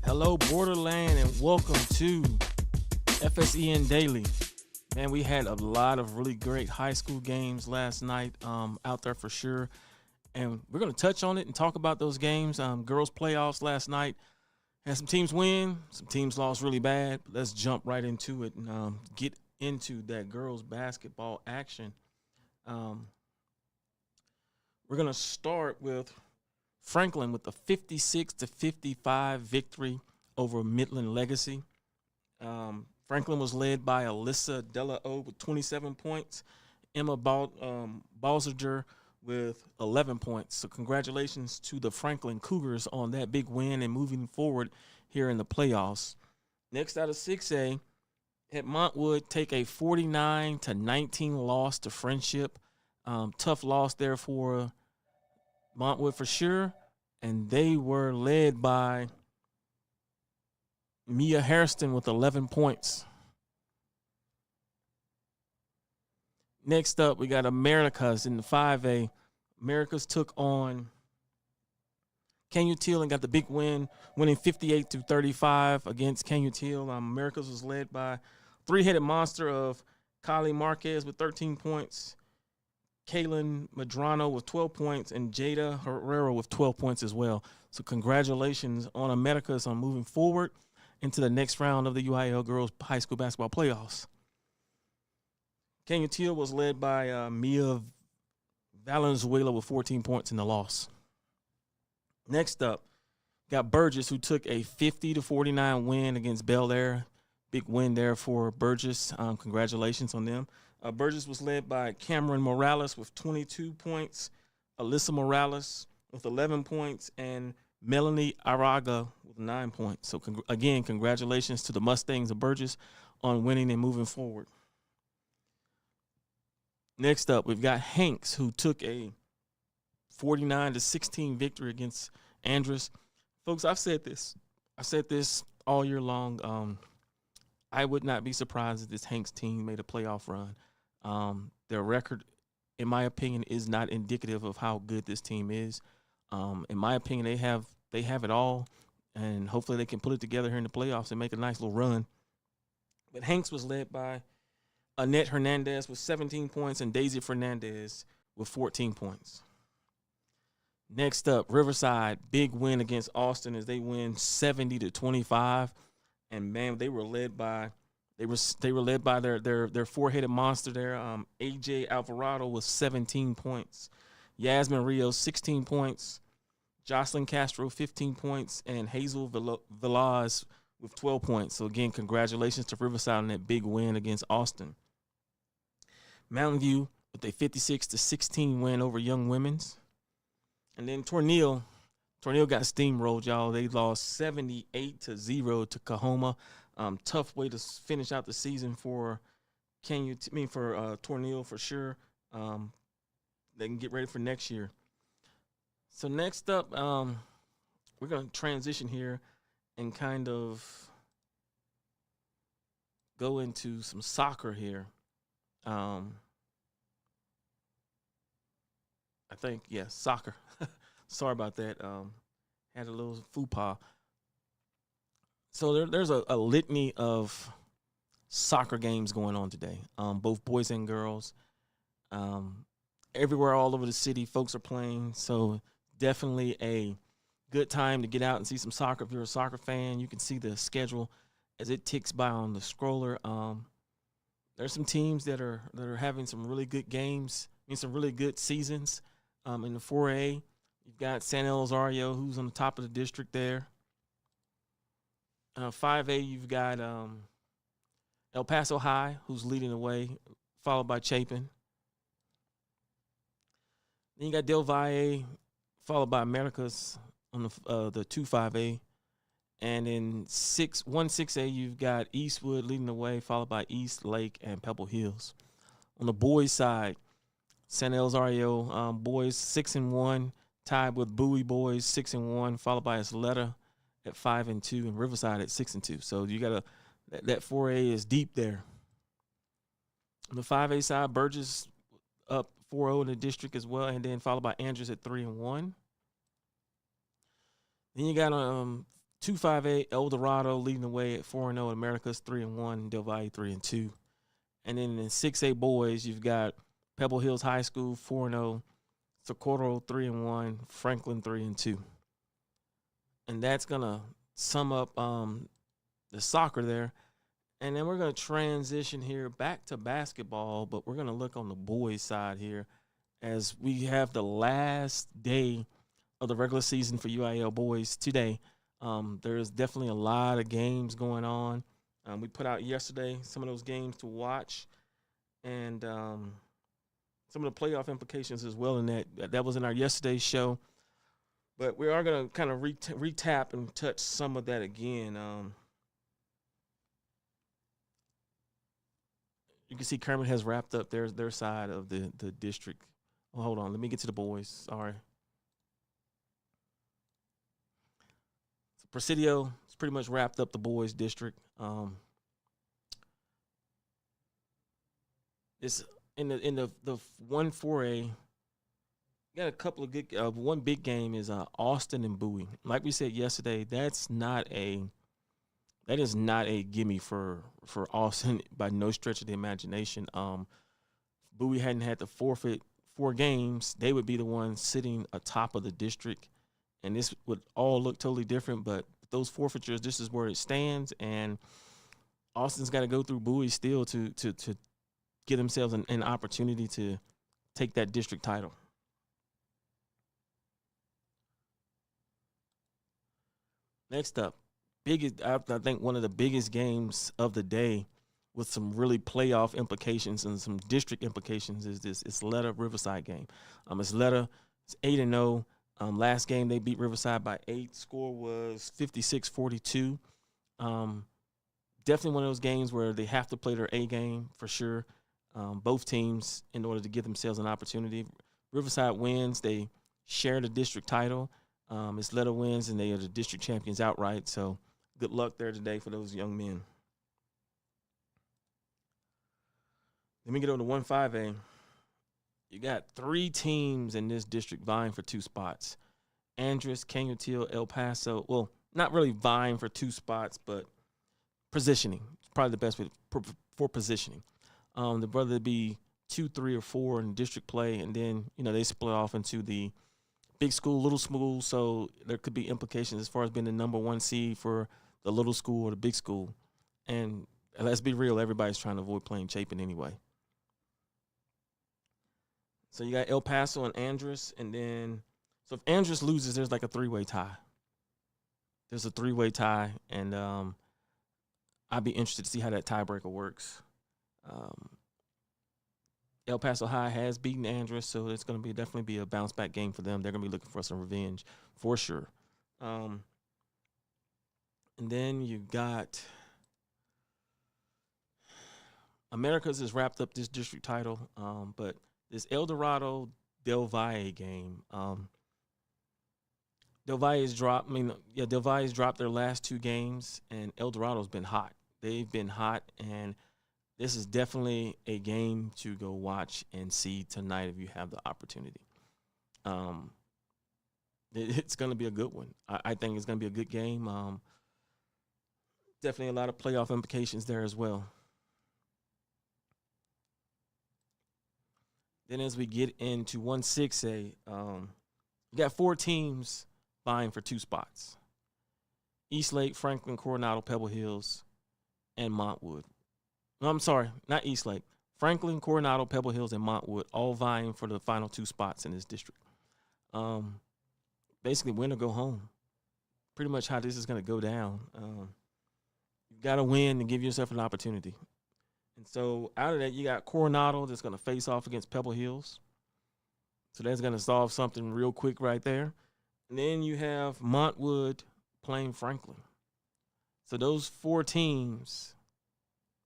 Hello, Borderland, and welcome to FSEN Daily. Man, we had a lot of really great high school games last night out there for sure. And we're going to touch on it and talk about those games. Girls playoffs last night. Had some teams win, some teams lost really bad. Let's jump right into it and get into that girls basketball action. We're going to start with Franklin with a 56-55 victory over Midland Legacy. Franklin was led by Alyssa Della-O with 27 points, Emma Balzinger with 11 points. So congratulations to the Franklin Cougars on that big win and moving forward here in the playoffs. Next out of 6A, had Montwood take a 49-19 loss to Friendship. Tough loss there for Montwood for sure, and they were led by Mia Hairston with 11 points. Next up, we got Americas in the 5A. Americas took on Can-U-Teal and got the big win, winning 58-35 against Can-U-Teal. Americas was led by three-headed monster of Kylie Marquez with 13 points, Kaylin Madrano with 12 points, and Jada Herrera with 12 points as well. So congratulations on Americas on moving forward into the next round of the UIL Girls High School Basketball Playoffs. Can-U-Teal was led by Mia Valenzuela with 14 points in the loss. Next up, got Burgess, who took a 50-49 win against Bel Air. Big win there for Burgess. Congratulations on them. Burgess was led by Cameron Morales with 22 points, Alyssa Morales with 11 points, and Melanie Araga with 9 points. So, again, congratulations to the Mustangs of Burgess on winning and moving forward. Next up, we've got Hanks, who took a 49-16 victory against Andress. Folks, I've said this all year long. I would not be surprised if this Hanks team made a playoff run. Their record, in my opinion, is not indicative of how good this team is. In my opinion, they have it all, and hopefully they can put it together here in the playoffs and make a nice little run. But Hanks was led by Annette Hernandez with 17 points and Daisy Fernandez with 14 points. Next up, Riverside, big win against Austin as they win 70-25, and man, they were led by their four-headed monster there. AJ Alvarado with 17 points, Yasmin Rios 16 points, Jocelyn Castro 15 points, and Hazel Velaz with 12 points. So again, congratulations to Riverside on that big win against Austin. Mountain View with a 56-16 win over Young Women's. And then Tornillo got steamrolled, y'all. They lost 78-0 to Kahoma. Tough way to finish out the season for Tornillo for sure. They can get ready for next year. So next up, we're going to transition here and kind of go into some soccer here. I think, soccer. Sorry about that. Had a little faux pas. So there's a litany of soccer games going on today, both boys and girls. Everywhere all over the city, folks are playing. So definitely a good time to get out and see some soccer. If you're a soccer fan, you can see the schedule as it ticks by on the scroller. There's some teams that are having some really good games, some really good seasons. In the 4A, you've got San Elizario, who's on the top of the district there. 5A, you've got El Paso High, who's leading the way, followed by Chapin. Then you got Del Valle, followed by Americas on the 2-5A. And in 1-6A, you've got Eastwood leading the way, followed by East Lake and Pebble Hills. On the boys' side, San Elizario boys 6-1, tied with Bowie boys 6-1, followed by Isleta at 5-2, and Riverside at 6-2. So you got that 4A is deep there. On the 5A side, Burgess up 4-0 in the district as well, and then followed by Andrews at 3-1. Then you got 2-5A El Dorado leading the way at 4-0, Americas 3-1, Del Valle 3-2. And then in 6A boys, you've got Pebble Hills High School 4-0, Socorro 3-1, Franklin 3-2. And that's gonna sum up the soccer there. And then we're gonna transition here back to basketball, but we're gonna look on the boys' side here as we have the last day of the regular season for UIL boys today. There's definitely a lot of games going on. We put out yesterday some of those games to watch, and some of the playoff implications as well. In that was in our yesterday's show, but we are going to kind of retap and touch some of that again. You can see Kermit has wrapped up their side of the district. Oh, hold on, let me get to the boys. Sorry. Presidio has pretty much wrapped up the boys' district. It's in the 1-4A. Got a couple of good. One big game is Austin and Bowie. Like we said yesterday, that is not a gimme for Austin by no stretch of the imagination. Bowie hadn't had to forfeit 4 games, they would be the ones sitting atop of the district. And this would all look totally different, but those forfeitures, this is where it stands. And Austin's got to go through Bowie still to get themselves an opportunity to take that district title. Next up, I think one of the biggest games of the day with some really playoff implications and some district implications is this Isleta Riverside game. Isleta is 8-0. Last game they beat Riverside by 8. Score was 56-42. Definitely one of those games where they have to play their A game for sure. Both teams in order to give themselves an opportunity. Riverside wins, they share the district title. Isleta wins, and they are the district champions outright. So good luck there today for those young men. Let me get on to 1-5A. You got 3 teams in this district vying for 2 spots. Andress, Canutillo, El Paso. Well, not really vying for 2 spots, but positioning. It's probably the best way for positioning. The brother would be 2, 3, or 4 in district play, and then, they split off into the big school, little school, so there could be implications as far as being the number 1 seed for the little school or the big school. And let's be real, everybody's trying to avoid playing Chapin anyway. So you got El Paso and Andress, and then so if Andress loses, there's like a 3-way tie. There's a 3-way tie, and I'd be interested to see how that tiebreaker works. El Paso High has beaten Andress, so it's going to definitely be a bounce back game for them. They're going to be looking for some revenge for sure. And then you got Americas has wrapped up this district title, but this El Dorado Del Valle game. Del Valle's dropped. Del Valle's dropped their last 2 games, and El Dorado's been hot. They've been hot, and this is definitely a game to go watch and see tonight if you have the opportunity. It's going to be a good one. I think it's going to be a good game. Definitely a lot of playoff implications there as well. Then as we get into 1-6A, you got 4 teams vying for 2 spots. Eastlake, Franklin, Coronado, Pebble Hills, and Montwood. No, I'm sorry, not Eastlake. Franklin, Coronado, Pebble Hills, and Montwood all vying for the final 2 spots in this district. Basically, win or go home. Pretty much how this is going to go down. You got to win and give yourself an opportunity. And so out of that, you got Coronado that's going to face off against Pebble Hills. So that's going to solve something real quick right there. And then you have Montwood playing Franklin. So those 4 teams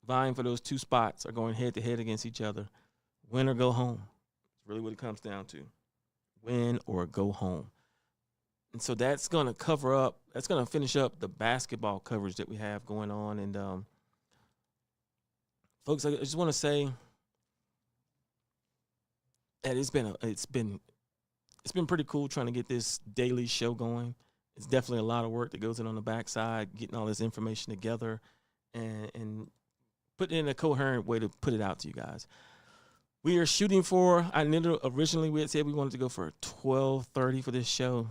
vying for those 2 spots are going head to head against each other. Win or go home. That's really what it comes down to. Win or go home. And so that's going to that's going to finish up the basketball coverage that we have going on. And folks, I just want to say that it's been pretty cool trying to get this daily show going. It's definitely a lot of work that goes in on the backside, getting all this information together and putting it in a coherent way to put it out to you guys. We are shooting for, originally we had said we wanted to go for 12:30 for this show.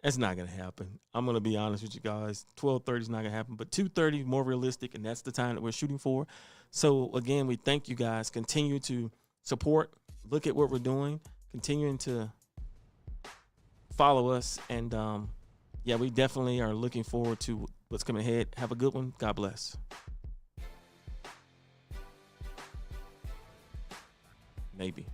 That's not going to happen. I'm going to be honest with you guys. 12:30 is not going to happen, but 2:30 more realistic, and that's the time that we're shooting for. So, again, we thank you guys. Continue to support, look at what we're doing, continuing to follow us, and, yeah, we definitely are looking forward to what's coming ahead. Have a good one. God bless. Maybe.